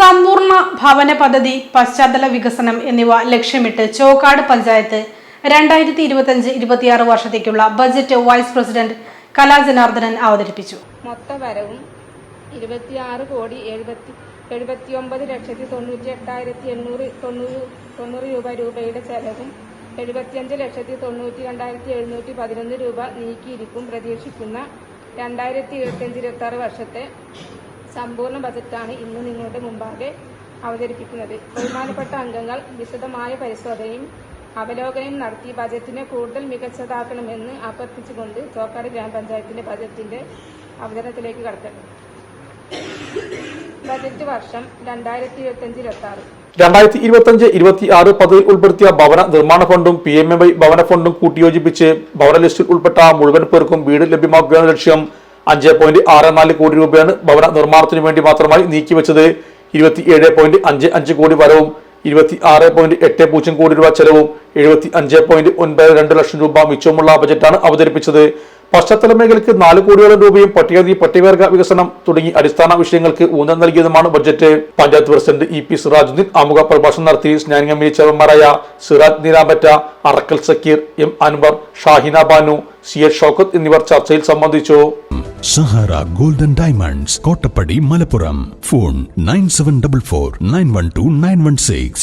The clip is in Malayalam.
സമ്പൂർണ്ണ ഭവന പദ്ധതി, പശ്ചാത്തല വികസനം എന്നിവ ലക്ഷ്യമിട്ട് ചോക്കാട് പഞ്ചായത്ത് 2025-26 വർഷത്തേക്കുള്ള ബജറ്റ് വൈസ് പ്രസിഡന്റ് കലാജനാർദ്ദനൻ അവതരിപ്പിച്ചു. മൊത്ത വരവും 26,79,890 രൂപയുടെ ചെലവും 75,92,711 രൂപ നീക്കിയിരിക്കും. പ്രതീക്ഷിക്കുന്ന 2025-26 വർഷത്തെ സമ്പൂർണ്ണ ബജറ്റാണ് ഇന്ന് നിങ്ങളുടെ മുമ്പാകെ അവതരിപ്പിക്കുന്നത്. ബഹുമാനപ്പെട്ട അംഗങ്ങൾ വിശദമായ പരിശോധനയും അവലോകനവും നടത്തി ബജറ്റിനെ കൂടുതൽ മികച്ചതാക്കണമെന്ന് അഭ്യർത്ഥിച്ചുകൊണ്ട് ചോക്കാട് ഗ്രാമപഞ്ചായത്തിന്റെ ബജറ്റിന്റെ അവതരണത്തിലേക്ക് കടക്കട്ടെ. ബജറ്റ് വർഷം 2025-26 2025-26 പദ്ധതിയിൽ ഉൾപ്പെടുത്തിയ ഭവന നിർമ്മാണ ഫണ്ടും PMAY ഭവന ഫണ്ടും കൂട്ടിയോജിപ്പിച്ച് ഭവന ലിസ്റ്റിൽ ഉൾപ്പെട്ട മുഴുവൻ പേർക്കും വീട് ലഭ്യമാക്കുകയാണ് ലക്ഷ്യം. 5.64 കോടി രൂപയാണ് ഭവന നിർമ്മാണത്തിനു വേണ്ടി മാത്രമായി നീക്കിവെച്ചത്. 27.55 കോടി വരവും 26.80 കോടി രൂപ ചെലവും 75.92 ലക്ഷം രൂപ മിച്ചവുമുള്ള ബജറ്റാണ് അവതരിപ്പിച്ചത്. പശ്ചാത്തല മേഖലയ്ക്ക് 4 കോടിയോളം രൂപയും പട്ടികജാതി പട്ടികവർഗ വികസനം തുടങ്ങി അടിസ്ഥാന വിഷയങ്ങൾക്ക് ഊന്നൽ നൽകിയതുമാണ് budget. Panchayat president EP Sirajuddin ആമുഖ പ്രഭാഷണം നടത്തി. സ്റ്റാൻഡിംഗ് കമ്മിറ്റി ചെയർമാൻമാരായ സിറാജ് നീരാമ്പറ്റ, അറക്കൽ സക്കീർ, M അൻവർ, ഷാഹിന ബാനു, CH ഷൗക്കത്ത് എന്നിവർ ചർച്ചയിൽ സംബന്ധിച്ചു. Sahara golden diamonds, Kottappadi, Malappuram. Phone 9744 912 916.